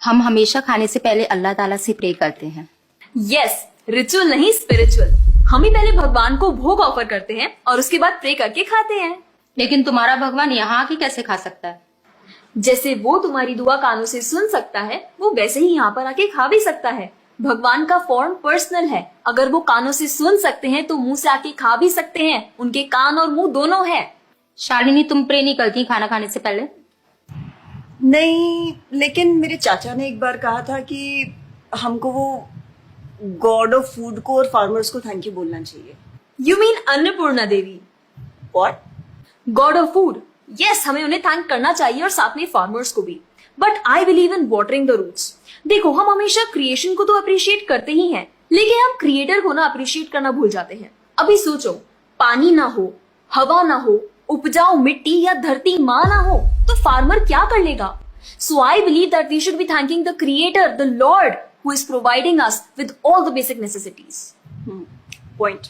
हम हमेशा खाने से पहले अल्लाह ताला से प्रे करते हैं। यस, रिचुअल नहीं स्पिरिचुअल। हम ही पहले भगवान को भोग ऑफर करते हैं और उसके बाद प्रे करके खाते हैं। लेकिन तुम्हारा भगवान यहाँ आके कैसे खा सकता है? जैसे वो तुम्हारी दुआ कानों से सुन सकता है, वो वैसे ही यहाँ पर आके खा भी सकता है। भगवान का फॉर्म पर्सनल है। अगर वो कानों से सुन सकते हैं तो मुंह से आके खा भी सकते हैं। उनके कान और मुंह दोनों है। शालिनी, तुम प्रे नहीं करती खाना खाने से पहले? नहीं, लेकिन मेरे चाचा ने एक बार कहा था कि हमको वो गॉड ऑफ फूड को और फार्मर्स को थैंक यू बोलना चाहिए। You mean Annapurna Devi? What? God of food. Yes, हमें उन्हें थैंक करना चाहिए और साथ में फार्मर्स को भी। But I believe in watering the roots. देखो, हम हमेशा क्रिएशन को तो अप्रिशिएट करते ही हैं, लेकिन हम क्रिएटर को ना अप्रिशिएट करना भूल जाते हैं। अभी सोचो, पानी ना हो, हवा ना हो, उपजाऊ मिट्टी या धरती माँ ना हो, तो फार्मर क्या कर लेगा? So I believe that we should be thanking the creator, the lord who is providing us with all the basic necessities. Point.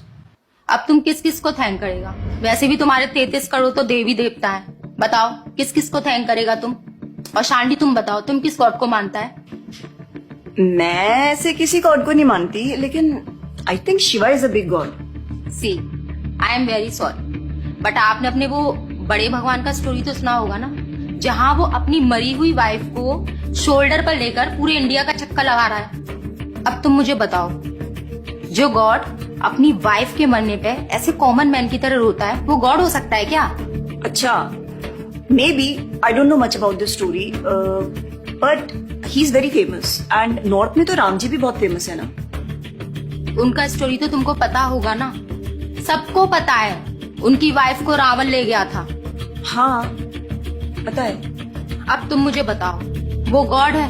अब तुम किस किस को थैंक करेगा? वैसे भी तुम्हारे 33 करोड़ तो देवी देवता है। बताओ किस किस को थैंक करेगा तुम? और शांति, तुम बताओ तुम किस गॉड को मानता है? मैं ऐसे किसी गॉड को नहीं मानती, लेकिन I think Shiva is a big god. See, I am very sorry, but आपने अपने वो बड़े भगवान का स्टोरी तो सुना होगा ना, जहाँ वो अपनी मरी हुई वाइफ को शोल्डर पर लेकर पूरे इंडिया का चक्कर लगा रहा है। अब तुम मुझे बताओ, जो गॉड अपनी वाइफ के मरने पे ऐसे कॉमन मैन की तरह रोता है, वो गॉड हो सकता है क्या? अच्छा, maybe I don't know much about this story, but he is very famous and north में तो राम जी भी बहुत फेमस है ना। उनका स्टोरी तो तुमको पता होगा ना, सबको पता है। उनकी वाइफ को रावण ले गया था। हाँ पता है। अब तुम मुझे बताओ, वो गॉड है?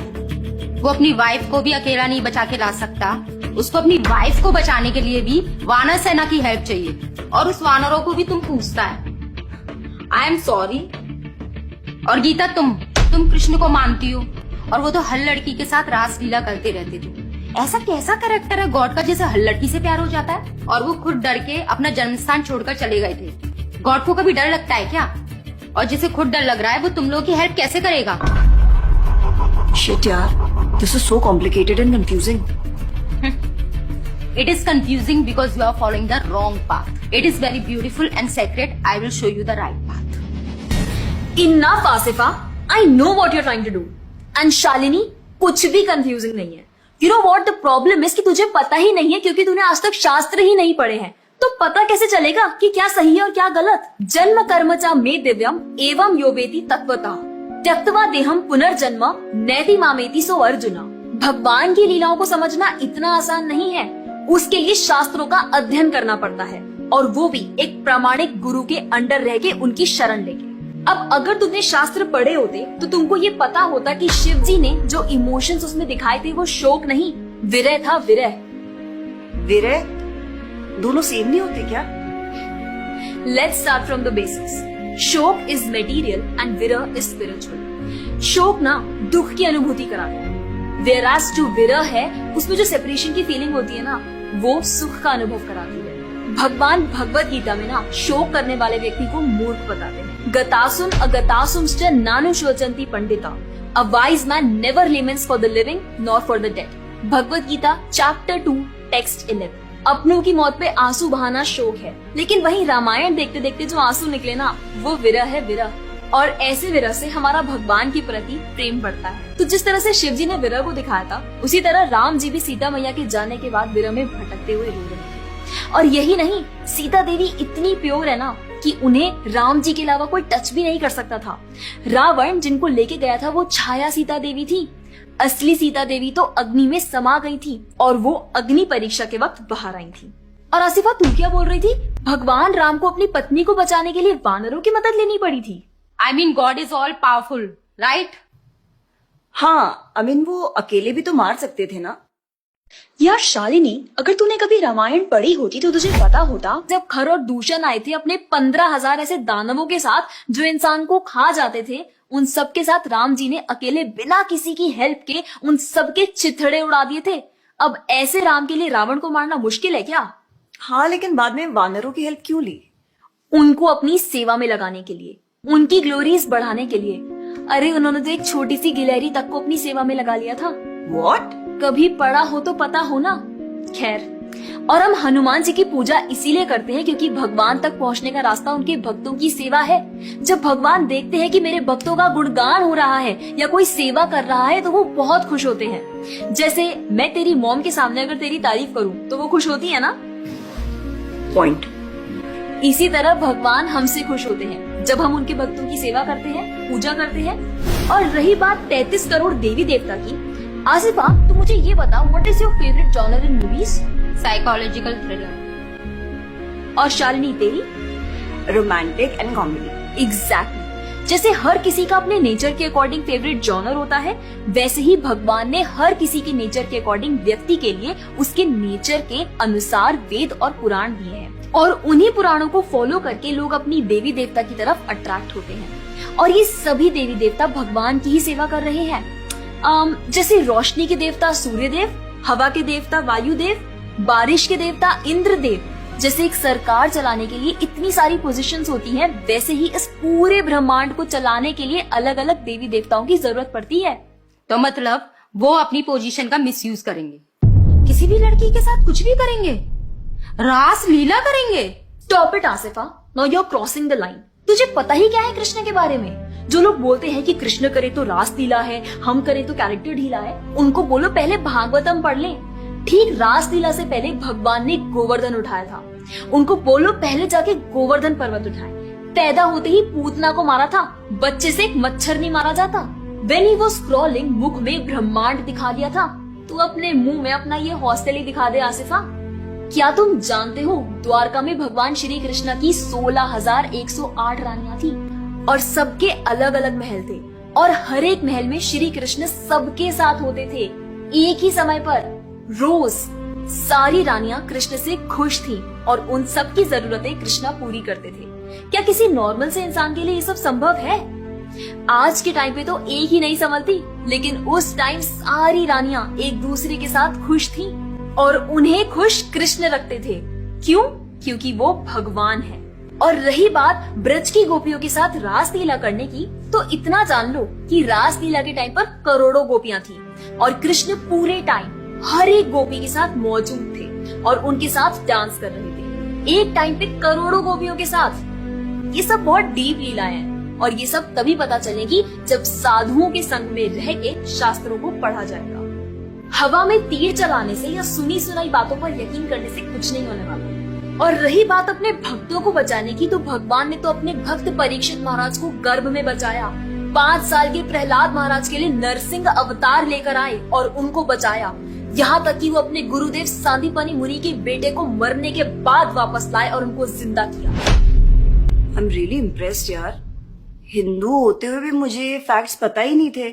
वो अपनी वाइफ को भी अकेला नहीं बचा के ला सकता। उसको अपनी वाइफ को बचाने के लिए भी वानर सेना की हेल्प चाहिए, और उस वानरों को भी तुम पूछता है। I am sorry. और गीता, तुम कृष्ण को मानती हो, और वो तो हर लड़की के साथ रासलीला करते रहते थे। ऐसा कैसा कैरेक्टर है गॉड का जैसे हर लड़की से प्यार हो जाता है? और वो खुद डर के अपना जन्मस्थान छोड़कर चले गए थे। गॉड को कभी डर लगता है क्या? और जिसे खुद डर लग रहा है वो तुम लोगों की हेल्प कैसे करेगा? शिट यार, this is so complicated and confusing. It is confusing because you are following the wrong path. It is very beautiful and sacred. I will show you the right path. Enough, Asifa. I know what you're trying to do. And Shalini, कुछ भी confusing नहीं है। You know what the problem is कि तुझे पता ही नहीं है, क्योंकि तूने आज तक शास्त्र ही नहीं पढ़े हैं। तो पता कैसे चलेगा कि क्या सही है और क्या गलत? जन्म कर्म चा मे दिव्यम एवं योवेति तत्वतः त्यक्त्वा देहम पुनर्जन्म नैति मामेति सो अर्जुना। भगवान की लीलाओं को समझना इतना आसान नहीं है। उसके लिए शास्त्रों का अध्ययन करना पड़ता है, और वो भी एक प्रामाणिक गुरु के अंडर रह के उनकी शरण लेके। अब अगर तुमने शास्त्र पढ़े होते तो तुमको ये पता होता कि शिव जी ने जो इमोशंस उसमें दिखाए थे वो शोक नहीं, विरह था। विरह विरह दोनों सेम नहीं होते क्या? Let's start from the basics. शोक इज मटेरियल एंड विरह इज स्पिरिचुअल। शोक ना दुख की अनुभूति कराता है, वेराज जो विरह है उसमें जो सेपरेशन की फीलिंग होती है ना, वो सुख का अनुभव कराती है। भगवान भगवत गीता में ना शोक करने वाले व्यक्ति को मूर्ख बताते हैं। गतासुम अगतासुमश्च नानुशोचन्ति पंडिता। A wise man never laments for the living nor for the dead. Bhagavad Gita chapter 2 text 11। अपनों की मौत पे आंसू बहाना शोक है, लेकिन वहीं रामायण देखते देखते जो आंसू निकले ना, वो विरह है, विरह। और ऐसे विरह से हमारा भगवान के प्रति प्रेम बढ़ता है। तो जिस तरह से शिव जी ने विरह को दिखाया था, उसी तरह राम जी भी सीता मैया के जाने के बाद विरह में भटकते हुए रो रहे थे। और यही नहीं, सीता देवी इतनी प्योर है ना कि उन्हें राम जी के अलावा कोई टच भी नहीं कर सकता था। रावण जिनको लेके गया था वो छाया सीता देवी थी। असली सीता देवी तो अग्नि में समा गई थी, और वो अग्नि परीक्षा के वक्त बाहर आई थी। और आसिफा, तू क्या बोल रही थी? भगवान राम को अपनी पत्नी को बचाने के लिए वानरों की मदद लेनी पड़ी थी। I mean, God is all powerful, right? हाँ, I mean, वो अकेले भी तो मार सकते थे ना। यार शालिनी, अगर तूने कभी रामायण पढ़ी होती तो तुझे पता होता, जब खर और दूषण आए थे अपने 15,000 ऐसे दानवों के साथ जो इंसान को खा जाते थे, उन सब के साथ राम जी ने अकेले बिना किसी की हेल्प के उन सबके चिथड़े उड़ा दिए थे। अब ऐसे राम के लिए रावण को मारना मुश्किल है क्या? हाँ, लेकिन बाद में वानरों की हेल्प क्यों ली? उनको अपनी सेवा में लगाने के लिए, उनकी ग्लोरीज बढ़ाने के लिए। अरे उन्होंने तो एक छोटी सी गिलहरी तक को अपनी सेवा में लगा लिया था। What? कभी पढ़ा हो तो पता हो ना। खैर, और हम हनुमान जी की पूजा इसीलिए करते हैं क्योंकि भगवान तक पहुंचने का रास्ता उनके भक्तों की सेवा है। जब भगवान देखते हैं कि मेरे भक्तों का गुणगान हो रहा है या कोई सेवा कर रहा है तो वो बहुत खुश होते हैं। जैसे मैं तेरी मॉम के सामने अगर तेरी तारीफ करूं तो वो खुश होती है ना। Point. इसी तरह भगवान हमसे खुश होते हैं जब हम उनके भक्तों की सेवा करते हैं, पूजा करते हैं। और रही बात 33 करोड़ देवी देवता की, आसिफा तू मुझे ये बता, what is your favourite genre in movies? Psychological thriller. और शालिनी तेरी? Romantic and comedy. एग्जैक्टली। जैसे हर किसी का अपने नेचर के अकॉर्डिंग फेवरेट जॉनर होता है, वैसे ही भगवान ने हर किसी के नेचर के अकॉर्डिंग व्यक्ति के लिए उसके नेचर के अनुसार वेद और पुराण दिए हैं। और उन्हीं पुराणों को फॉलो करके लोग अपनी देवी देवता की तरफ अट्रैक्ट होते हैं। और ये सभी देवी देवता भगवान की ही सेवा कर रहे हैं। जैसे रोशनी के देवता सूर्यदेव, हवा के देवता वायुदेव, बारिश के देवता इंद्रदेव। जैसे एक सरकार चलाने के लिए इतनी सारी पोजीशंस होती हैं, वैसे ही इस पूरे ब्रह्मांड को चलाने के लिए अलग अलग देवी देवताओं की जरूरत पड़ती है। तो मतलब वो अपनी पोजीशन का मिसयूज करेंगे, किसी भी लड़की के साथ कुछ भी करेंगे, रास लीला करेंगे। Stop it Asifa, now you are crossing the line. तुझे पता ही क्या है कृष्ण के बारे में? जो लोग बोलते हैं कि कृष्ण करे तो रास लीला है, हम करे तो कैरेक्टर ढीला है, उनको बोलो पहले भागवतम पढ़ लें। ठीक रास लीला से पहले भगवान ने गोवर्धन उठाया था। उनको बोलो पहले जाके गोवर्धन पर्वत उठाए। पैदा होते ही पूतना को मारा था, बच्चे से एक मच्छर नहीं मारा जाता। When he was crawling, मुख में ब्रह्मांड दिखा दिया था। तू अपने मुंह में अपना ये हॉस्टल ही दिखा दे आसिफा। क्या तुम जानते हो द्वारका में भगवान श्री कृष्ण की 16,108 रानियां थी और सबके अलग अलग महल थे और हर एक महल में श्री कृष्ण सबके साथ होते थे एक ही समय पर। रोज सारी रानियां कृष्ण से खुश थी और उन सब की जरूरतें कृष्णा पूरी करते थे। क्या किसी नॉर्मल से इंसान के लिए ये सब संभव है? आज के टाइम पे तो एक ही नहीं संभलती, लेकिन उस टाइम सारी रानियां एक दूसरे के साथ खुश थीं और उन्हें खुश कृष्ण रखते थे। क्यों? क्योंकि वो भगवान है। और रही बात ब्रज की गोपियों के साथ रास लीला करने की, तो इतना जान लो कि रास लीला के टाइम पर करोड़ों गोपियां थी और कृष्ण पूरे टाइम हर एक गोपी के साथ मौजूद थे और उनके साथ डांस कर रहे थे एक टाइम पे करोड़ों गोपियों के साथ। ये सब बहुत डीप लीलाएं हैं और ये सब तभी पता चलेगी जब साधुओं के संग में रह के शास्त्रों को पढ़ा जाएगा। हवा में तीर चलाने से या सुनी सुनाई बातों पर यकीन करने से कुछ नहीं होने वाला। और रही बात अपने भक्तों को बचाने की, तो भगवान ने तो अपने भक्त परीक्षित महाराज को गर्भ में बचाया। 5 साल के प्रहलाद महाराज के लिए नरसिंह अवतार लेकर आए और उनको बचाया। यहाँ तक कि वो अपने गुरुदेव सांदीपनी मुनि के बेटे को मरने के बाद वापस लाए और उनको जिंदा किया। आई एम रियली इम्प्रेस्ड यार। हिंदू होते हुए भी मुझे फैक्ट्स पता ही नहीं थे।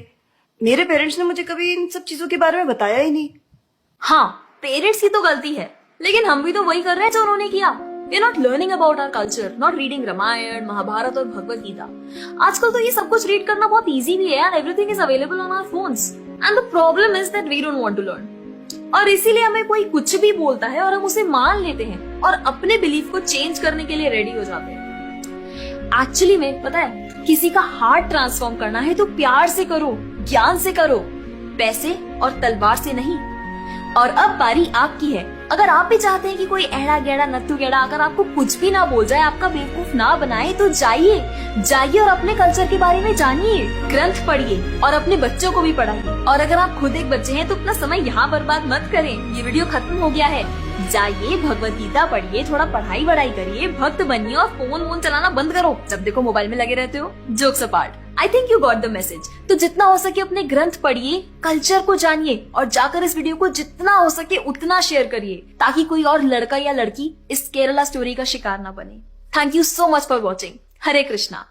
मेरे पेरेंट्स ने मुझे कभी इन सब चीजों के बारे में बताया ही नहीं। हाँ, पेरेंट्स की तो गलती है, लेकिन हम भी तो वही कर रहे हैं जो उन्होंने किया। We are not learning about our culture, not reading Ramayan, Mahabharat और भगवत गीता। आजकल तो ये सब कुछ रीड करना बहुत इजी भी है and everything is available on our phones. And the problem is that we don't want to learn. और इसीलिए हमें कोई कुछ भी बोलता है और हम उसे मान लेते हैं और अपने बिलीफ को चेंज करने के लिए रेडी हो जाते हैं। एक्चुअली में पता है, किसी का हार्ट ट्रांसफॉर्म करना है तो प्यार से करो, ज्ञान से करो, पैसे और तलवार से नहीं। और अब बारी आपकी है। अगर आप भी चाहते हैं कि कोई एड़ा गेड़ा नत्थु गेड़ा अगर आपको कुछ भी ना बोल जाए, आपका बेवकूफ ना बनाए, तो जाइए और अपने कल्चर के बारे में जानिए, ग्रंथ पढ़िए और अपने बच्चों को भी पढ़ाइए। और अगर आप खुद एक बच्चे हैं तो अपना समय यहाँ बर्बाद मत करें। ये वीडियो खत्म हो गया है, जाइए भगवत गीता पढ़िए, थोड़ा पढ़ाई वढ़ाई करिए, भक्त बनिए और फोन चलाना बंद करो। जब देखो मोबाइल में लगे रहते हो। Jokes apart, I think you got the message. तो जितना हो सके अपने ग्रंथ पढ़िए, कल्चर को जानिए और जाकर इस वीडियो को जितना हो सके उतना शेयर करिए, ताकि कोई और लड़का या लड़की इस केरला स्टोरी का शिकार ना बने। Thank you so much for watching. Hare Krishna.